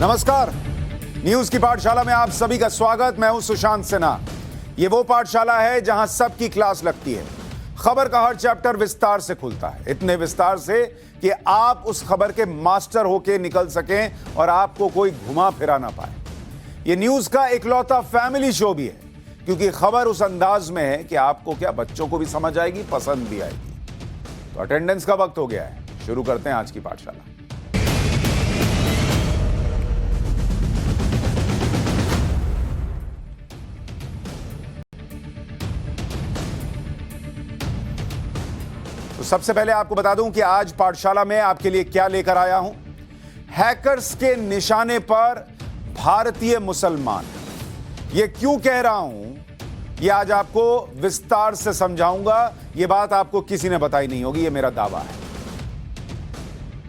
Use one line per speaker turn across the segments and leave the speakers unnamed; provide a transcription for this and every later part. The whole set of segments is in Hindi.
नमस्कार, न्यूज की पाठशाला में आप सभी का स्वागत। मैं हूं सुशांत सिन्हा। ये वो पाठशाला है जहां सबकी क्लास लगती है। खबर का हर चैप्टर विस्तार से खुलता है, इतने विस्तार से कि आप उस खबर के मास्टर होके निकल सकें और आपको कोई घुमा फिरा ना पाए। ये न्यूज का इकलौता फैमिली शो भी है, क्योंकि खबर उस अंदाज में है कि आपको क्या, बच्चों को भी समझ आएगी, पसंद भी आएगी। तो अटेंडेंस का वक्त हो गया है, शुरू करते हैं आज की पाठशाला। तो सबसे पहले आपको बता दूं कि आज पाठशाला में आपके लिए क्या लेकर आया हूं। हैकर्स के निशाने पर भारतीय मुसलमान। यह क्यों कह रहा हूं, यह आज आपको विस्तार से समझाऊंगा। यह बात आपको किसी ने बताई नहीं होगी, यह मेरा दावा है।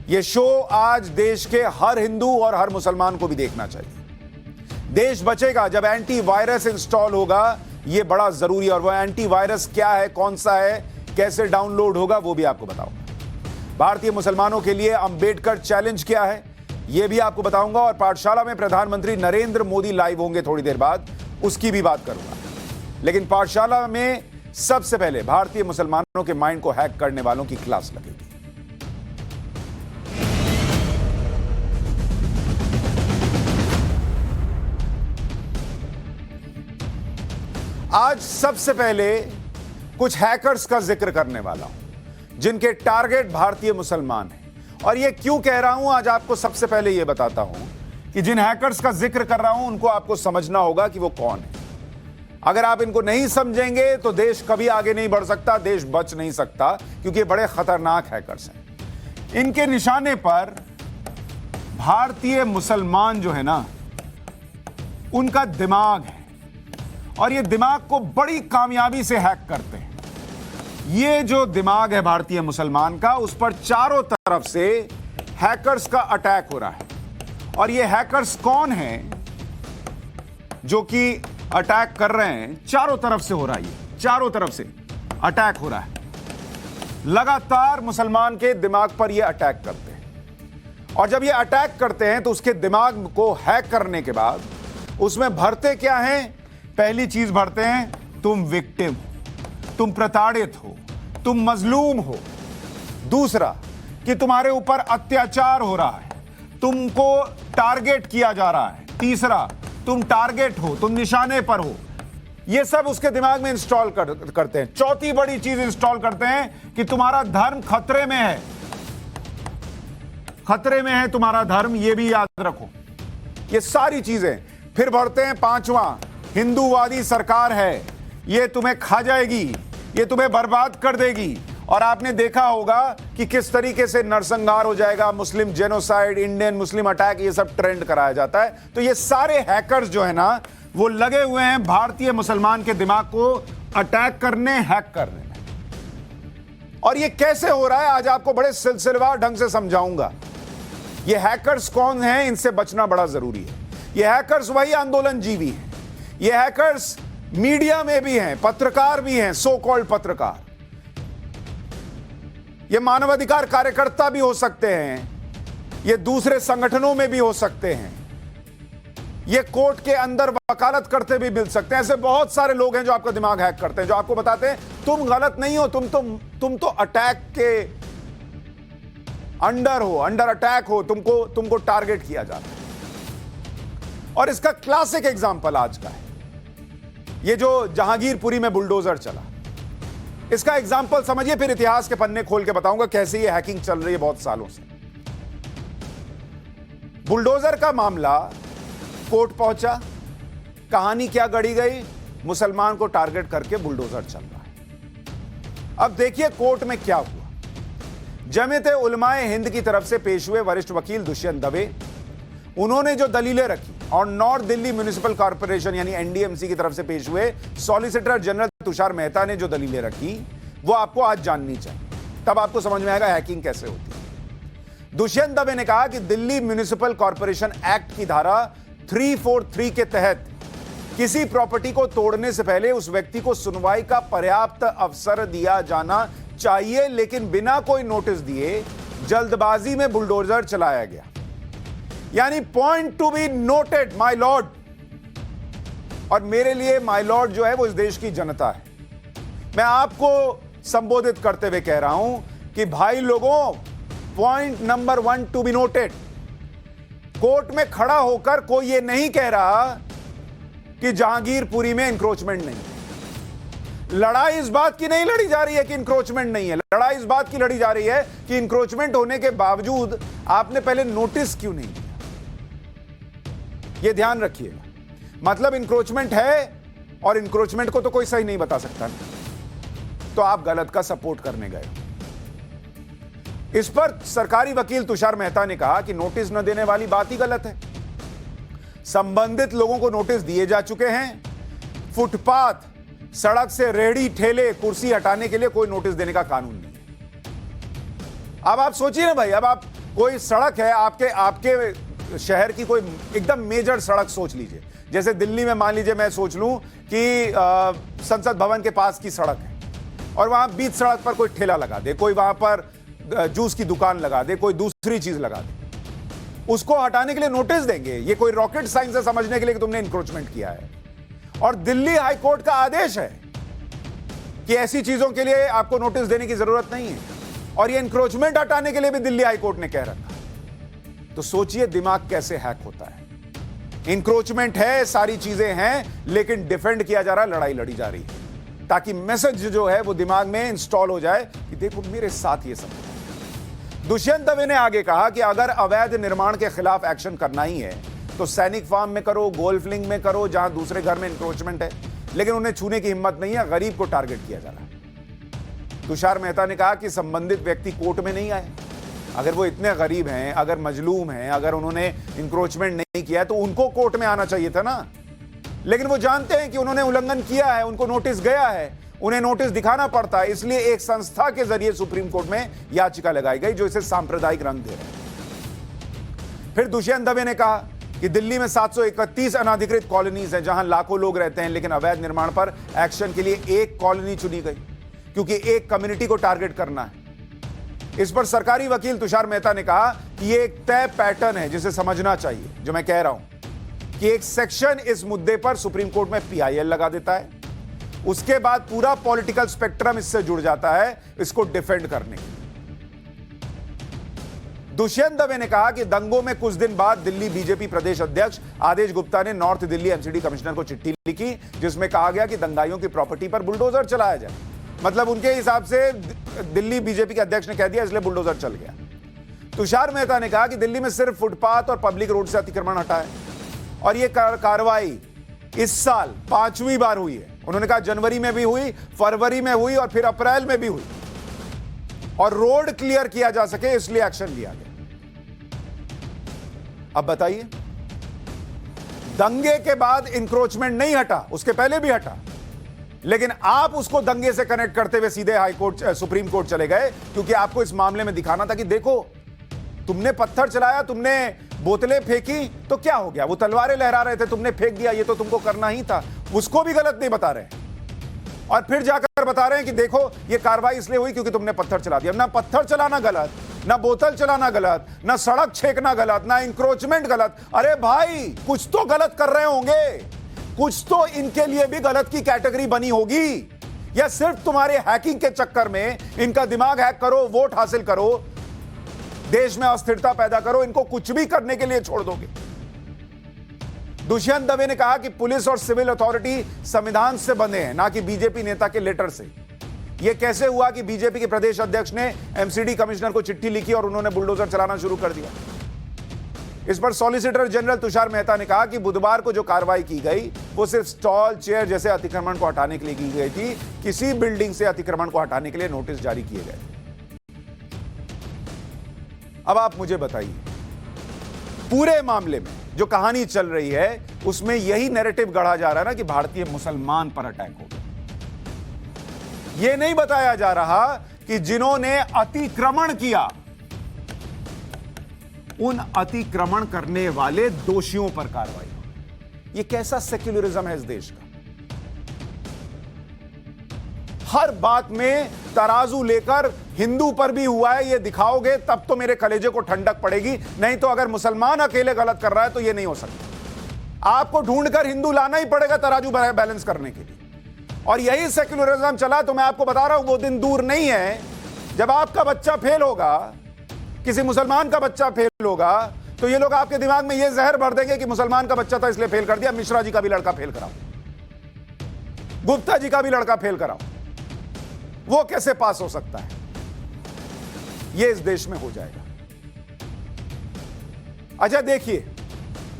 यह शो आज देश के हर हिंदू और हर मुसलमान को भी देखना चाहिए। देश बचेगा जब एंटीवायरस इंस्टॉल होगा, यह बड़ा जरूरी है। और वह एंटीवायरस क्या है, कौन सा है, कैसे डाउनलोड होगा, वो भी आपको बताऊंगा। भारतीय मुसलमानों के लिए अंबेडकर चैलेंज क्या है, यह भी आपको बताऊंगा। और पाठशाला में प्रधानमंत्री नरेंद्र मोदी लाइव होंगे थोड़ी देर बाद, उसकी भी बात करूंगा। लेकिन पाठशाला में सबसे पहले भारतीय मुसलमानों के माइंड को हैक करने वालों की क्लास लगेगी। आज सबसे पहले कुछ हैकर्स का जिक्र करने वाला हूं, जिनके टारगेट भारतीय मुसलमान हैं। और यह क्यों कह रहा हूं, आज आपको सबसे पहले यह बताता हूं कि जिन हैकर्स का जिक्र कर रहा हूं, उनको आपको समझना होगा कि वो कौन है। अगर आप इनको नहीं समझेंगे तो देश कभी आगे नहीं बढ़ सकता, देश बच नहीं सकता, क्योंकि ये बड़े खतरनाक हैकर्स हैं। इनके निशाने पर भारतीय मुसलमान जो है ना, उनका दिमाग है, और ये दिमाग को बड़ी कामयाबी से हैक करते हैं। ये जो दिमाग है भारतीय मुसलमान का, उस पर चारों तरफ से हैकर्स का अटैक हो रहा है। और ये हैकर्स कौन हैं जो कि अटैक कर रहे हैं? चारों तरफ से हो रहा है, ये चारों तरफ से अटैक हो रहा है। लगातार मुसलमान के दिमाग पर ये अटैक करते हैं। और जब ये अटैक करते हैं तो उसके दिमाग को हैक करने के बाद उसमें भरते क्या हैं? पहली चीज भरते हैं, तुम विक्टिम हो, तुम प्रताड़ित हो, तुम मजलूम हो। दूसरा, कि तुम्हारे ऊपर अत्याचार हो रहा है, तुमको टारगेट किया जा रहा है। तीसरा, तुम टारगेट हो, तुम निशाने पर हो। यह सब उसके दिमाग में इंस्टॉल करते हैं। चौथी बड़ी चीज इंस्टॉल करते हैं कि तुम्हारा धर्म खतरे में है, खतरे में है तुम्हारा धर्म, यह भी याद रखो। ये सारी चीजें फिर भरते हैं। पांचवा, हिंदूवादी सरकार है, यह तुम्हें खा जाएगी, यह तुम्हें बर्बाद कर देगी। और आपने देखा होगा कि किस तरीके से नरसंहार हो जाएगा, मुस्लिम जेनोसाइड, इंडियन मुस्लिम अटैक, ये सब ट्रेंड कराया जाता है। तो ये सारे हैकर्स जो है ना, वो लगे हुए हैं भारतीय मुसलमान के दिमाग को अटैक करने, हैक करने में। और ये कैसे हो रहा है, आज आपको बड़े सिलसिलेवार ढंग से समझाऊंगा। ये हैकर्स कौन हैं, इनसे बचना बड़ा जरूरी है। ये हैकर्स वही आंदोलन जीवी हैं। ये हैकर्स मीडिया में भी हैं, पत्रकार भी हैं, सो कॉल्ड पत्रकार। ये मानवाधिकार कार्यकर्ता भी हो सकते हैं, ये दूसरे संगठनों में भी हो सकते हैं, ये कोर्ट के अंदर वकालत करते भी मिल सकते हैं। ऐसे बहुत सारे लोग हैं जो आपका दिमाग हैक करते हैं, जो आपको बताते हैं तुम गलत नहीं हो, तुम तो अटैक के अंडर हो, अंडर अटैक हो, तुमको टारगेट किया जाता है। और इसका क्लासिक एग्जांपल आज का है, ये जो जहांगीरपुरी में बुलडोजर चला। इसका एग्जांपल समझिए, फिर इतिहास के पन्ने खोल के बताऊंगा कैसे ये हैकिंग चल रही है बहुत सालों से। बुलडोजर का मामला कोर्ट पहुंचा, कहानी क्या गढ़ी गई? मुसलमान को टारगेट करके बुलडोजर चल रहा है। अब देखिए कोर्ट में क्या हुआ। जमीयत उलमाए हिंद की तरफ से पेश हुए वरिष्ठ वकील दुष्यंत दवे, उन्होंने जो दलीलें रखी, और नॉर्थ दिल्ली म्युनिसिपल कॉर्पोरेशन यानी एनडीएमसी की तरफ से पेश हुए सॉलिसिटर जनरल तुषार मेहता ने जो दलीलें रखी, वो आपको आज जाननी चाहिए। तब आपको समझ में आएगा हैकिंग कैसे होती है। दुष्यंत दवे ने कहा कि दिल्ली म्युनिसिपल कॉर्पोरेशन एक्ट की धारा 343 के तहत किसी प्रॉपर्टी को तोड़ने से पहले उस व्यक्ति को सुनवाई का पर्याप्त अवसर दिया जाना चाहिए, लेकिन बिना कोई नोटिस दिए जल्दबाजी में बुलडोजर चलाया गया। यानी point two be noted my Lord. और मेरे लिए माय लॉर्ड जो है वो इस देश की जनता है। मैं आपको संबोधित करते हुए कह रहा हूं कि भाई लोगों, point number 1 to be noted. Court में खड़ा होकर कोई यह नहीं कह रहा कि जहांगीरपुरी में इंक्रोचमेंट नहीं है। लड़ाई इस बात की नहीं लड़ी जा रही है कि इंक्रोचमेंट नहीं है, लड़ाई इस बात की लड़ी जा रही है कि इंक्रोचमेंट होने के बावजूद आपने पहले नोटिस क्यों नहीं किया। यह ध्यान रखिएगा। मतलब इंक्रोचमेंट है और इंक्रोचमेंट को तो कोई सही नहीं बता सकता ना, तो आप गलत का सपोर्ट करने गए। इस पर सरकारी वकील तुषार मेहता ने कहा कि नोटिस न देने वाली बात ही गलत है। संबंधित लोगों को नोटिस दिए जा चुके हैं। फुटपाथ, सड़क से रेहड़ी, ठेले, कुर्सी हटाने के लिए कोई नोटिस देने का कानून नहीं है। अब आप सोचिए ना भाई, अब आप कोई सड़क है आपके शहर की, कोई एकदम मेजर सड़क सोच लीजिए, जैसे दिल्ली में मान लीजिए मैं सोच लूं कि संसद भवन के पास की सड़क है और वहां बीच सड़क पर कोई ठेला लगा दे, कोई वहां पर जूस की दुकान लगा दे, कोई दूसरी चीज लगा दे, उसको हटाने के लिए नोटिस देंगे। ये कोई रॉकेट साइंस है समझने के लिए कि तुमने इंक्रोचमेंट किया है। और दिल्ली हाई कोर्ट का आदेश है कि ऐसी चीजों के लिए आपको नोटिस देने की जरूरत नहीं है, और ये इंक्रोचमेंट हटाने के लिए भी दिल्ली हाई कोर्ट ने कह रखा। तो सोचिए दिमाग कैसे हैक होता है। इंक्रोचमेंट है, सारी चीजें हैं, लेकिन डिफेंड किया जा रहा है, लड़ाई लड़ी जा रही है, ताकि मैसेज जो है वो दिमाग में इंस्टॉल हो जाए कि देखो मेरे साथ ये सब। दुष्यंत दवे ने आगे कहा कि अगर अवैध निर्माण के खिलाफ एक्शन करना ही है तो सैनिक फार्म में करो, गोल्फ लिंक में करो, जहां दूसरे घर में इंक्रोचमेंट है, लेकिन उन्हें छूने की हिम्मत नहीं है। गरीब को टारगेट किया जा रहा है। तुषार मेहता ने कहा कि संबंधित व्यक्ति कोर्ट में नहीं आए। अगर वो इतने गरीब हैं, अगर मजलूम हैं, अगर उन्होंने इंक्रोचमेंट नहीं किया है तो उनको कोर्ट में आना चाहिए था ना। लेकिन वो जानते हैं कि उन्होंने उल्लंघन किया है, उनको नोटिस गया है, उन्हें नोटिस दिखाना पड़ता है, इसलिए एक संस्था के जरिए सुप्रीम कोर्ट में याचिका लगाई गई जो इसे सांप्रदायिक रंग दे रहे हैं। फिर दुष्यंत दवे ने कहा कि दिल्ली में 731 अनाधिकृत कॉलोनीज हैं जहां लाखों लोग रहते हैं, लेकिन अवैध निर्माण पर एक्शन के लिए एक कॉलोनी चुनी गई क्योंकि एक कम्युनिटी को टारगेट करना है। इस पर सरकारी वकील तुषार मेहता ने कहा कि यह एक तय पैटर्न है जिसे समझना चाहिए। जो मैं कह रहा हूं कि एक सेक्शन इस मुद्दे पर सुप्रीम कोर्ट में PIL लगा देता है, उसके बाद पूरा पॉलिटिकल स्पेक्ट्रम इससे जुड़ जाता है इसको डिफेंड करने के लिए। दुष्यंत दवे ने कहा कि दंगों में कुछ दिन बाद दिल्ली बीजेपी प्रदेश अध्यक्ष आदेश गुप्ता ने नॉर्थ दिल्ली MCD कमिश्नर को चिट्ठी लिखी जिसमें कहा गया कि दंगाइयों की प्रॉपर्टी पर बुलडोजर चलाया जाए। मतलब उनके हिसाब से दिल्ली बीजेपी के अध्यक्ष ने कह दिया इसलिए बुलडोजर चल गया। तुषार मेहता ने कहा कि दिल्ली में सिर्फ फुटपाथ और पब्लिक रोड से अतिक्रमण हटा है और यह कार्रवाई इस साल 5वीं बार हुई है। उन्होंने कहा जनवरी में भी हुई, फरवरी में हुई और फिर अप्रैल में भी हुई, और रोड क्लियर किया जा सके इसलिए एक्शन लिया गया। अब बताइए, दंगे के बाद इंक्रोचमेंट नहीं हटा, उसके पहले भी हटा, लेकिन आप उसको दंगे से कनेक्ट करते हुए सीधे हाई कोर्ट, सुप्रीम कोर्ट चले गए क्योंकि आपको इस मामले में दिखाना था कि देखो तुमने पत्थर चलाया, तुमने बोतलें फेंकी तो क्या हो गया, वो तलवारें लहरा रहे थे, तुमने फेंक दिया, ये तो तुमको करना ही था। उसको भी गलत नहीं बता रहे और फिर जाकर बता रहे हैं कि देखो ये कार्रवाई इसलिए हुई क्योंकि तुमने पत्थर चला दिया। ना पत्थर चलाना गलत, ना बोतल चलाना गलत, ना सड़क छेकना गलत, ना इंक्रोचमेंट गलत। अरे भाई कुछ तो गलत कर रहे होंगे, कुछ तो इनके लिए भी गलत की कैटेगरी बनी होगी, या सिर्फ तुम्हारे हैकिंग के चक्कर में इनका दिमाग हैक करो, वोट हासिल करो, देश में अस्थिरता पैदा करो, इनको कुछ भी करने के लिए छोड़ दोगे। दुष्यंत दवे ने कहा कि पुलिस और सिविल अथॉरिटी संविधान से बंधे हैं, ना कि बीजेपी नेता के लेटर से। यह कैसे हुआ कि बीजेपी के प्रदेश अध्यक्ष ने MCD कमिश्नर को चिट्ठी लिखी और उन्होंने बुलडोजर चलाना शुरू कर दिया। इस पर सॉलिसिटर जनरल तुषार मेहता ने कहा कि बुधवार को जो कार्रवाई की गई वो सिर्फ स्टॉल, चेयर जैसे अतिक्रमण को हटाने के लिए की गई थी, किसी बिल्डिंग से अतिक्रमण को हटाने के लिए नोटिस जारी किए गए। अब आप मुझे बताइए, पूरे मामले में जो कहानी चल रही है उसमें यही नैरेटिव गढ़ा जा रहा है ना कि भारतीय मुसलमान पर अटैक हो गया। यह नहीं बताया जा रहा कि जिन्होंने अतिक्रमण किया उन अतिक्रमण करने वाले दोषियों पर कार्रवाई हो। यह कैसा सेक्युलरिज्म है इस देश का। हर बात में तराजू लेकर हिंदू पर भी हुआ है ये दिखाओगे तब तो मेरे कलेजे को ठंडक पड़ेगी, नहीं तो अगर मुसलमान अकेले गलत कर रहा है तो ये नहीं हो सकता। आपको ढूंढकर हिंदू लाना ही पड़ेगा तराजू बैलेंस करने के लिए। और यही सेक्युलरिज्म चला, तो मैं आपको बता रहा हूं वो दिन दूर नहीं है जब आपका बच्चा फेल होगा, किसी मुसलमान का बच्चा फेल होगा, तो ये लोग आपके दिमाग में ये जहर भर देंगे कि मुसलमान का बच्चा था इसलिए फेल कर दिया, मिश्रा जी का भी लड़का फेल कराओ, गुप्ता जी का भी लड़का फेल कराओ, वो कैसे पास हो सकता है? ये इस देश में हो जाएगा। अच्छा देखिए,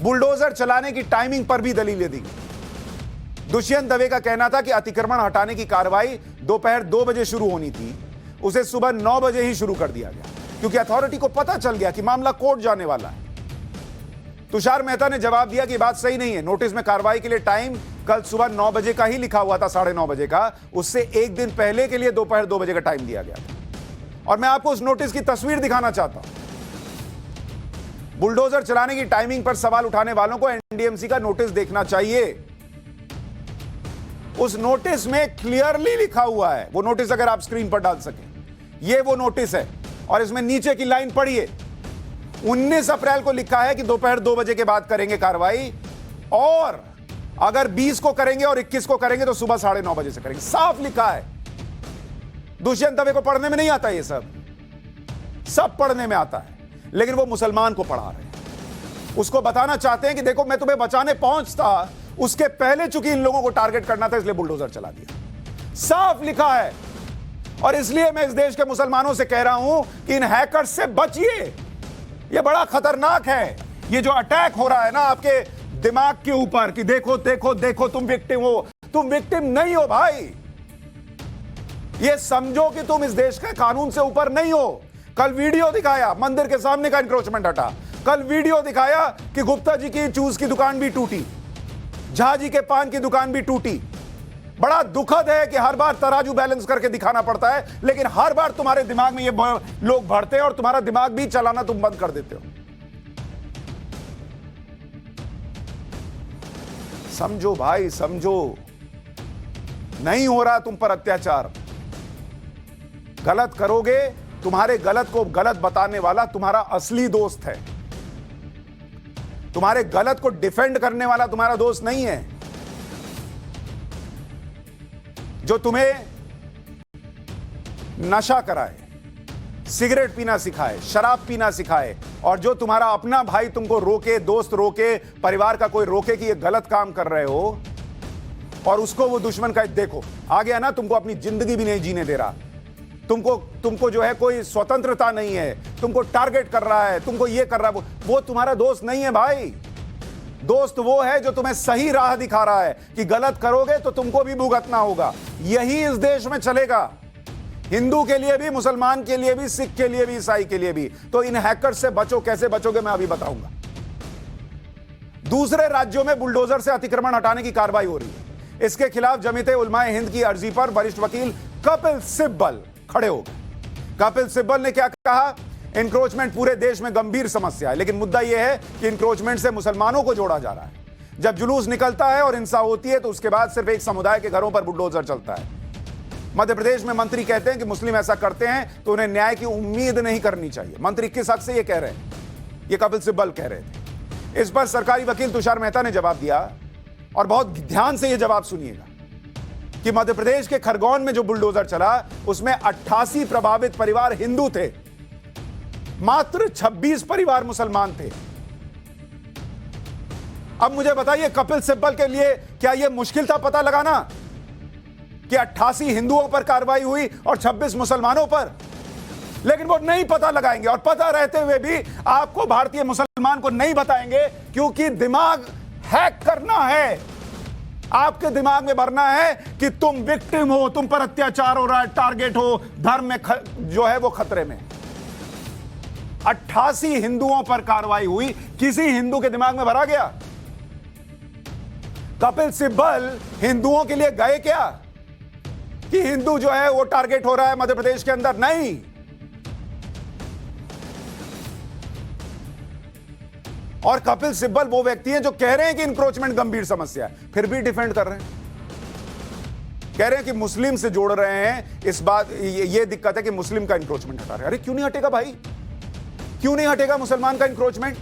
बुलडोजर चलाने की टाइमिंग पर भी दलीलें दी गई। दुष्यंत दवे का कहना था कि अतिक्रमण हटाने की कार्रवाई दोपहर 2 बजे शुरू होनी थी, उसे सुबह 9 बजे ही शुरू कर दिया गया क्योंकि अथॉरिटी को पता चल गया कि मामला कोर्ट जाने वाला है। तुषार मेहता ने जवाब दिया कि बात सही नहीं है, नोटिस में कार्रवाई के लिए टाइम कल सुबह 9 बजे का ही लिखा हुआ था, 9:30 बजे का, उससे एक दिन पहले के लिए दोपहर 2 बजे का टाइम दिया गया था। और मैं आपको उस नोटिस की तस्वीर दिखाना चाहता हूं। बुलडोजर चलाने की टाइमिंग पर सवाल उठाने वालों को एनडीएमसी का नोटिस देखना चाहिए। उस नोटिस में क्लियरली लिखा हुआ है, वो नोटिस अगर आप स्क्रीन पर डाल सके, ये वो नोटिस है और इसमें नीचे की लाइन पढ़िए। 19 अप्रैल को लिखा है कि दोपहर 2 बजे के बाद करेंगे कार्रवाई, और अगर 20 को करेंगे और 21 को करेंगे तो सुबह 9:30 बजे से करेंगे। साफ लिखा है। दुष्यंत दवे को पढ़ने में नहीं आता, ये सब पढ़ने में आता है, लेकिन वो मुसलमान को पढ़ा रहे हैं। उसको बताना चाहते हैं कि देखो मैं तुम्हें बचाने पहुंचता, उसके पहले चूंकि इन लोगों को टारगेट करना था इसलिए बुलडोजर चला दिया। साफ लिखा है। और इसलिए मैं इस देश के मुसलमानों से कह रहा हूं कि इन हैकर्स से बचिए, यह बड़ा खतरनाक है। ये जो अटैक हो रहा है ना आपके दिमाग के ऊपर कि देखो देखो देखो तुम विक्टिम हो, तुम विक्टिम नहीं हो भाई। ये समझो कि तुम इस देश के कानून से ऊपर नहीं हो। कल वीडियो दिखाया मंदिर के सामने का इंक्रोचमेंट हटा, कल वीडियो दिखाया कि गुप्ता जी की जूस की दुकान भी टूटी, झा जी के पान की दुकान भी टूटी। बड़ा दुखद है कि हर बार तराजू बैलेंस करके दिखाना पड़ता है, लेकिन हर बार तुम्हारे दिमाग में ये लोग भरते हैं और तुम्हारा दिमाग भी चलाना तुम बंद कर देते हो। समझो भाई, समझो, नहीं हो रहा तुम पर अत्याचार। गलत करोगे, तुम्हारे गलत को गलत बताने वाला तुम्हारा असली दोस्त है। तुम्हारे गलत को डिफेंड करने वाला तुम्हारा दोस्त नहीं है। जो तुम्हें नशा कराए, सिगरेट पीना सिखाए, शराब पीना सिखाए, और जो तुम्हारा अपना भाई तुमको रोके, दोस्त रोके, परिवार का कोई रोके कि ये गलत काम कर रहे हो, और उसको वो दुश्मन का देखो आ गया ना, तुमको अपनी जिंदगी भी नहीं जीने दे रहा, तुमको जो है कोई स्वतंत्रता नहीं है, तुमको टारगेट कर रहा है, तुमको ये कर रहा है, वो तुम्हारा दोस्त नहीं है भाई। दोस्त वो है जो तुम्हें सही राह दिखा रहा है कि गलत करोगे तो तुमको भी भुगतना होगा। यही इस देश में चलेगा, हिंदू के लिए भी, मुसलमान के लिए भी, सिख के लिए भी, ईसाई के लिए भी। तो इन हैकर्स से बचो। कैसे बचोगे मैं अभी बताऊंगा। दूसरे राज्यों में बुलडोजर से अतिक्रमण हटाने की कार्रवाई हो रही है। इसके खिलाफ जमीयत उलमाए हिंद की अर्जी पर वरिष्ठ वकील कपिल सिब्बल खड़े हो गए। कपिल सिब्बल ने क्या कहा? इंक्रोचमेंट पूरे देश में गंभीर समस्या है, लेकिन मुद्दा यह है कि इंक्रोचमेंट से मुसलमानों को जोड़ा जा रहा है। जब जुलूस निकलता है और हिंसा होती है तो उसके बाद सिर्फ एक समुदाय के घरों पर बुलडोजर चलता है। मध्य प्रदेश में मंत्री कहते हैं कि मुस्लिम ऐसा करते हैं तो उन्हें न्याय की उम्मीद नहीं करनी चाहिए। मंत्री किस हक से यह कह रहे हैं? यह कपिल सिब्बल कह रहे थे। इस पर सरकारी वकील तुषार मेहता ने जवाब दिया, और बहुत ध्यान से यह जवाब सुनिएगा, कि मध्य प्रदेश के खरगोन में जो बुलडोजर चला उसमें 88 प्रभावित परिवार हिंदू थे, मात्र 26 परिवार मुसलमान थे। अब मुझे बताइए कपिल सिब्बल के लिए क्या यह मुश्किल था पता लगाना कि 88 हिंदुओं पर कार्रवाई हुई और 26 मुसलमानों पर? लेकिन वो नहीं पता लगाएंगे, और पता रहते हुए भी आपको भारतीय मुसलमान को नहीं बताएंगे, क्योंकि दिमाग हैक करना है। आपके दिमाग में भरना है कि तुम विक्टिम हो, तुम पर अत्याचार हो रहा है, टारगेट हो, धर्म में जो है वो खतरे में। 88 हिंदुओं पर कार्रवाई हुई, किसी हिंदू के दिमाग में भरा गया? कपिल सिब्बल हिंदुओं के लिए गए क्या कि हिंदू जो है वो टारगेट हो रहा है मध्य प्रदेश के अंदर? नहीं। और कपिल सिब्बल वो व्यक्ति हैं जो कह रहे हैं कि इंक्रोचमेंट गंभीर समस्या है, फिर भी डिफेंड कर रहे हैं। कह रहे हैं कि मुस्लिम से जोड़ रहे हैं। इस बात ये दिक्कत है कि मुस्लिम का इंक्रोचमेंट हटा रहे हैं। अरे क्यों नहीं हटेगा भाई, क्यों नहीं हटेगा मुसलमान का इंक्रोचमेंट?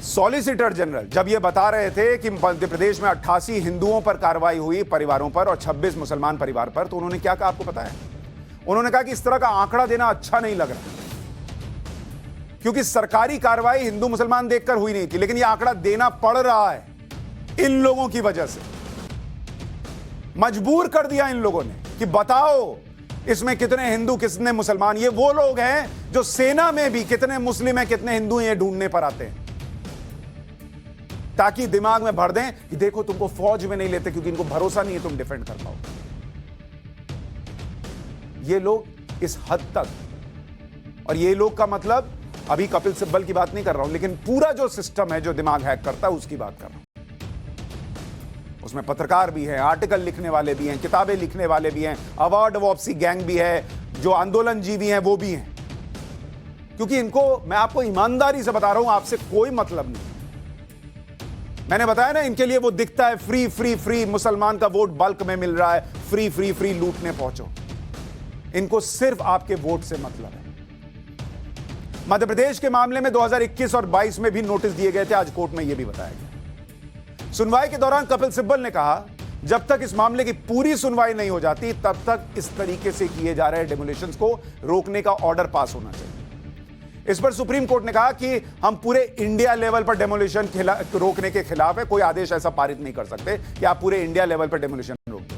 सॉलिसिटर जनरल जब यह बता रहे थे कि मध्य प्रदेश में 88 हिंदुओं पर कार्रवाई हुई परिवारों पर और 26 मुसलमान परिवार पर, तो उन्होंने क्या कहा आपको पता है? उन्होंने कहा कि इस तरह का आंकड़ा देना अच्छा नहीं लग रहा, क्योंकि सरकारी कार्रवाई हिंदू मुसलमान देखकर हुई नहीं थी, लेकिन यह आंकड़ा देना पड़ रहा है इन लोगों की वजह से। मजबूर कर दिया इन लोगों ने कि बताओ इसमें कितने हिंदू कितने मुसलमान। ये वो लोग हैं जो सेना में भी कितने मुस्लिम हैं कितने हिंदू हैं ये ढूंढने पर आते हैं, ताकि दिमाग में भर दें कि देखो तुमको फौज में नहीं लेते क्योंकि इनको भरोसा नहीं है तुम डिफेंड कर पाओ। ये लोग इस हद तक, और ये लोग का मतलब अभी कपिल सिब्बल की बात नहीं कर रहा हूं, लेकिन पूरा जो सिस्टम है जो दिमाग हैक करता है उसकी बात कर रहा हूं। उसमें पत्रकार भी हैं, आर्टिकल लिखने वाले भी हैं, किताबें लिखने वाले भी हैं, अवार्ड वापसी गैंग भी है, जो आंदोलन जीवी हैं वो भी हैं। क्योंकि इनको, मैं आपको ईमानदारी से बता रहा हूं, आपसे कोई मतलब नहीं। मैंने बताया ना, इनके लिए वो दिखता है फ्री फ्री फ्री, मुसलमान का वोट बल्क में मिल रहा है, फ्री फ्री फ्री लूटने पहुंचो। इनको सिर्फ आपके वोट से मतलब है। मध्य प्रदेश के मामले में 2021 और 22 में भी नोटिस दिए गए थे, आज कोर्ट में यह भी बताया गया। सुनवाई के दौरान कपिल सिब्बल ने कहा जब तक इस मामले की पूरी सुनवाई नहीं हो जाती तब तक इस तरीके से किए जा रहे डेमोलिशंस को रोकने का ऑर्डर पास होना चाहिए। इस पर सुप्रीम कोर्ट ने कहा कि हम पूरे इंडिया लेवल पर डेमोलिशन रोकने के खिलाफ है, कोई आदेश ऐसा पारित नहीं कर सकते कि आप पूरे इंडिया लेवल पर डेमोलिशन रोक दो।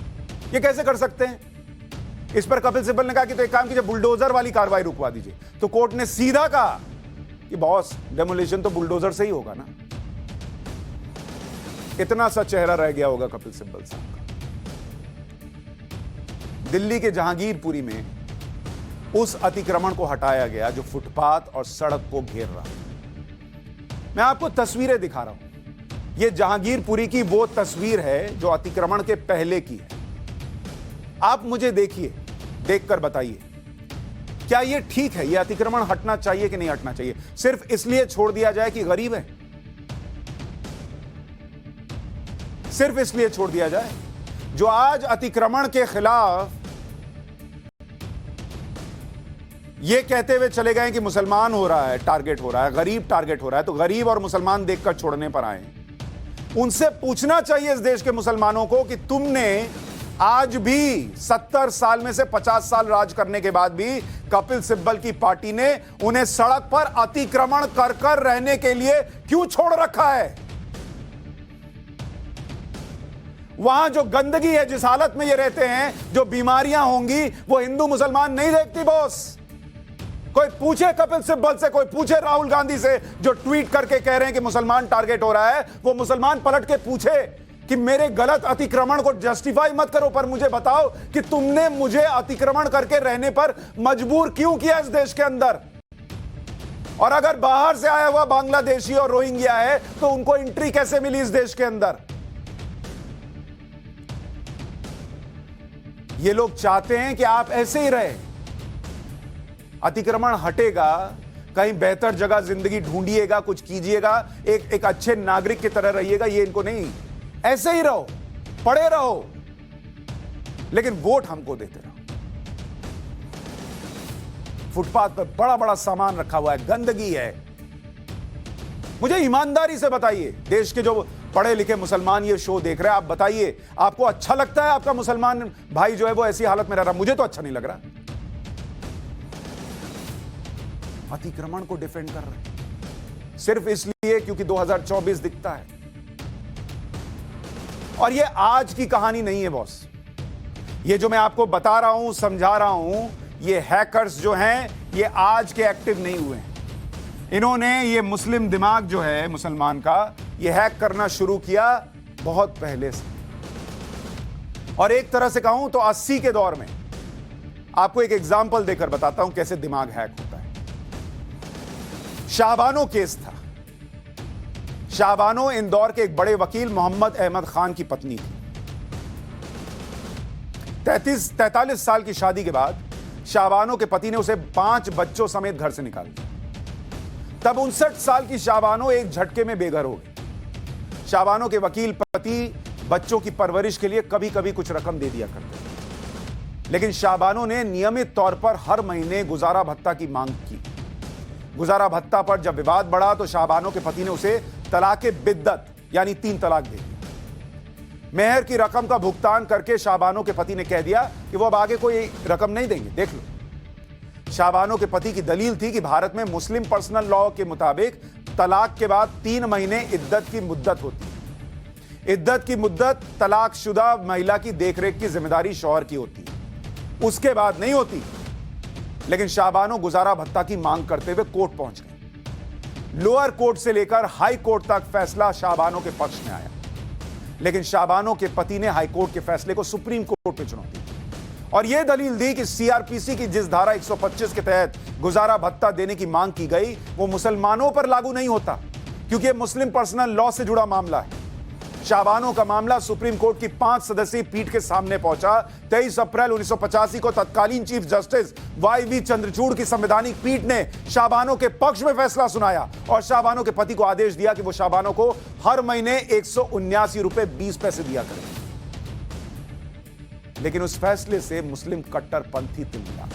ये कैसे कर सकते हैं? इस पर कपिल सिब्बल ने कहा कि तो एक काम कीजिए, बुलडोजर वाली कार्रवाई रुकवा दीजिए। तो कोर्ट ने सीधा कहा कि बॉस डेमोलिशन तो बुलडोजर से ही होगा ना। इतना सा चेहरा रह गया होगा कपिल सिब्बल साहब का। दिल्ली के जहांगीरपुरी में उस अतिक्रमण को हटाया गया जो फुटपाथ और सड़क को घेर रहा। मैं आपको तस्वीरें दिखा रहा हूं। यह जहांगीरपुरी की वो तस्वीर है जो अतिक्रमण के पहले की है। आप मुझे देखिए, देखकर बताइए क्या यह ठीक है? यह अतिक्रमण हटना चाहिए कि नहीं हटना चाहिए? सिर्फ इसलिए छोड़ दिया जाए कि गरीब है, सिर्फ इसलिए छोड़ दिया जाए। जो आज अतिक्रमण के खिलाफ ये कहते हुए चले गए कि मुसलमान हो रहा है, टारगेट हो रहा है, गरीब टारगेट हो रहा है, तो गरीब और मुसलमान देखकर छोड़ने पर आए। उनसे पूछना चाहिए इस देश के मुसलमानों को कि तुमने आज भी 70 साल में से 50 साल राज करने के बाद भी कपिल सिब्बल की पार्टी ने उन्हें सड़क पर अतिक्रमण कर कर रहने के लिए क्यों छोड़ रखा है? वहां जो गंदगी है, जिस हालत में ये रहते हैं, जो बीमारियां होंगी, वो हिंदू मुसलमान नहीं देखती बॉस। कोई पूछे कपिल सिब्बल से, कोई पूछे राहुल गांधी से जो ट्वीट करके कह रहे हैं कि मुसलमान टारगेट हो रहा है, वो मुसलमान पलट के पूछे कि मेरे गलत अतिक्रमण को जस्टिफाई मत करो, पर मुझे बताओ कि तुमने मुझे अतिक्रमण करके रहने पर मजबूर क्यों किया इस देश के अंदर? और अगर बाहर से आया हुआ बांग्लादेशी और रोहिंग्या है तो उनको एंट्री कैसे मिली इस देश के अंदर? ये लोग चाहते हैं कि आप ऐसे ही रहे। अतिक्रमण हटेगा, कहीं बेहतर जगह जिंदगी ढूंढिएगा, कुछ कीजिएगा, एक अच्छे नागरिक की तरह रहिएगा, ये इनको नहीं। ऐसे ही रहो, पड़े रहो, लेकिन वोट हमको देते रहो। फुटपाथ पर बड़ा बड़ा सामान रखा हुआ है, गंदगी है। मुझे ईमानदारी से बताइए, देश के जो पढ़े लिखे मुसलमान ये शो देख रहे हैं, आप बताइए, आपको अच्छा लगता है आपका मुसलमान भाई जो है वो ऐसी हालत में रह रहा? मुझे तो अच्छा नहीं लग रहा। अतिक्रमण को डिफेंड कर रहे हैं सिर्फ इसलिए क्योंकि 2024 दिखता है। और ये आज की कहानी नहीं है बॉस। ये जो मैं आपको बता रहा हूं, समझा रहा हूं, ये हैकर्स जो हैं ये आज के एक्टिव नहीं हुए हैं। इन्होंने ये मुस्लिम दिमाग जो है मुसलमान का, ये हैक करना शुरू किया बहुत पहले से। और एक तरह से कहूं तो 80 के दौर में, आपको एक एग्जांपल देकर बताता हूं कैसे दिमाग हैक होता है। शाहबानो केस था। शाहबानो इंदौर के एक बड़े वकील मोहम्मद अहमद खान की पत्नी थी। 43 साल की शादी के बाद शाहबानो के पति ने उसे 5 बच्चों समेत घर से निकाल दिया। तब 59 साल की शाहबानो एक झटके में बेघर हो गई। शाबानो के वकील पति बच्चों की परवरिश के लिए कभी कभी कुछ रकम दे दिया करते थे, लेकिन शाबानो ने नियमित तौर पर हर महीने गुजारा भत्ता की मांग की। गुजारा भत्ता पर जब विवाद बढ़ा तो शाबानो के पति ने उसे तलाक बिद्दत यानी 3 तलाक दे दिया। मेहर की रकम का भुगतान करके शाबानो के पति ने कह दिया कि वो अब आगे कोई रकम नहीं देंगे। देख लो, शाबानो के पति की दलील थी कि भारत में मुस्लिम पर्सनल लॉ के मुताबिक तलाक के बाद 3 महीने इद्दत की मुद्दत होती है। इद्दत की मुद्दत तलाकशुदा महिला की देखरेख की जिम्मेदारी शौहर की होती है, उसके बाद नहीं होती। लेकिन शाबानो गुजारा भत्ता की मांग करते हुए कोर्ट पहुंच गए। लोअर कोर्ट से लेकर हाई कोर्ट तक फैसला शाबानो के पक्ष में आया, लेकिन शाबानो के पति ने हाई कोर्ट के फैसले को सुप्रीम कोर्ट में चुनौती दी और यह दलील दी कि सीआरपीसी की जिस धारा 125 के तहत गुजारा भत्ता देने की मांग की गई वो मुसलमानों पर लागू नहीं होता, क्योंकि यह मुस्लिम पर्सनल लॉ से जुड़ा मामला है। शाबानो का मामला सुप्रीम कोर्ट की 5 सदस्यीय पीठ के सामने पहुंचा। 23 अप्रैल 1985 को तत्कालीन चीफ जस्टिस वाई.वी. चंद्रचूड़ की संवैधानिक पीठ ने शाबानो के पक्ष में फैसला सुनाया और शाबानो के पति को आदेश दिया कि वो शाबानो को हर महीने 179 रुपए 20 पैसे दिया करें। लेकिन उस फैसले से मुस्लिम कट्टरपंथी तिलमिला।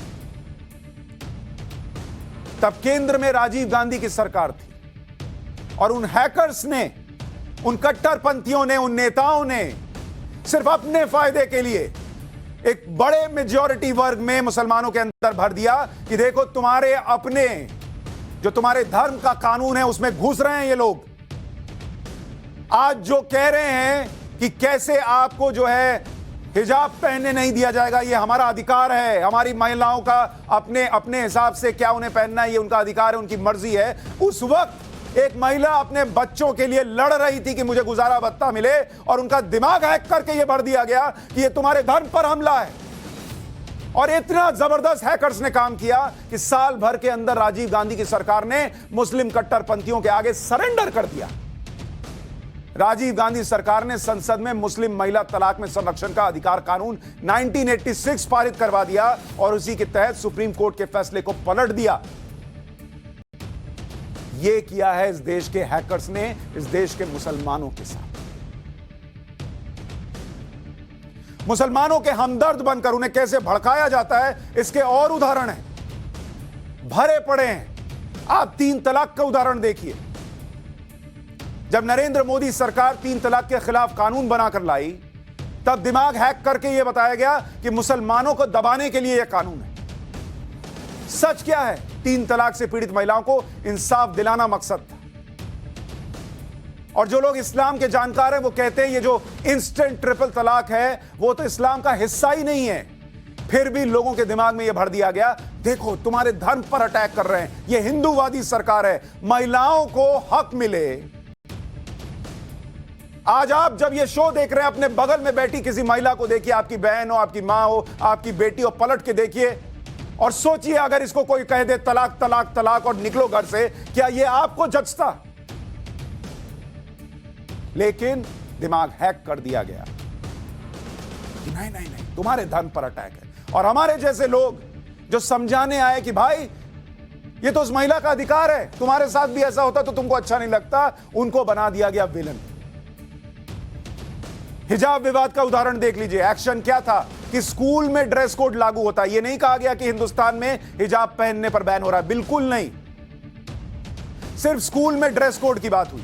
तब केंद्र में राजीव गांधी की सरकार थी और उन हैकर्स ने, उन कट्टरपंथियों ने, उन नेताओं ने सिर्फ अपने फायदे के लिए एक बड़े मेजॉरिटी वर्ग में मुसलमानों के अंदर भर दिया कि देखो तुम्हारे अपने, जो तुम्हारे धर्म का कानून है उसमें घुस रहे हैं ये लोग। आज जो कह रहे हैं कि कैसे आपको जो है हिजाब पहनने नहीं दिया जाएगा, ये हमारा अधिकार है, हमारी महिलाओं का अपने अपने हिसाब से क्या उन्हें पहनना है ये उनका अधिकार है, उनकी मर्जी है। उस वक्त एक महिला अपने बच्चों के लिए लड़ रही थी कि मुझे गुजारा भत्ता मिले और उनका दिमाग हैक करके यह भर दिया गया कि यह तुम्हारे धर्म पर हमला है। और इतना जबरदस्त हैकर्स ने काम किया कि साल भर के अंदर राजीव गांधी की सरकार ने मुस्लिम कट्टरपंथियों के आगे सरेंडर कर दिया। राजीव गांधी सरकार ने संसद में मुस्लिम महिला तलाक में संरक्षण का अधिकार कानून 1986 पारित करवा दिया और उसी के तहत सुप्रीम कोर्ट के फैसले को पलट दिया। यह किया है इस देश के हैकर्स ने इस देश के मुसलमानों के साथ। मुसलमानों के हमदर्द बनकर उन्हें कैसे भड़काया जाता है इसके और उदाहरण हैं, भरे पड़े हैं। आप 3 तलाक का उदाहरण देखिए। जब नरेंद्र मोदी सरकार 3 तलाक के खिलाफ कानून बनाकर लाई तब दिमाग हैक करके यह बताया गया कि मुसलमानों को दबाने के लिए यह कानून है। सच क्या है? 3 तलाक से पीड़ित महिलाओं को इंसाफ दिलाना मकसद था। और जो लोग इस्लाम के जानकार हैं वो कहते हैं ये जो इंस्टेंट ट्रिपल तलाक है वो तो इस्लाम का हिस्सा ही नहीं है। फिर भी लोगों के दिमाग में यह भर दिया गया, देखो तुम्हारे धर्म पर अटैक कर रहे हैं, यह हिंदूवादी सरकार है, महिलाओं को हक मिले। आज आप जब ये शो देख रहे हैं अपने बगल में बैठी किसी महिला को देखिए, आपकी बहन हो, आपकी मां हो, आपकी बेटी हो, पलट के देखिए और सोचिए अगर इसको कोई कह दे तलाक तलाक तलाक और निकलो घर से, क्या ये आपको जचता? लेकिन दिमाग हैक कर दिया गया कि नहीं नहीं नहीं तुम्हारे धर्म पर अटैक है। और हमारे जैसे लोग जो समझाने आए कि भाई ये तो उस महिला का अधिकार है, तुम्हारे साथ भी ऐसा होता तो तुमको अच्छा नहीं लगता, उनको बना दिया गया विलन। हिजाब विवाद का उदाहरण देख लीजिए। एक्शन क्या था कि स्कूल में ड्रेस कोड लागू होता है। यह नहीं कहा गया कि हिंदुस्तान में हिजाब पहनने पर बैन हो रहा है, बिल्कुल नहीं। सिर्फ स्कूल में ड्रेस कोड की बात हुई।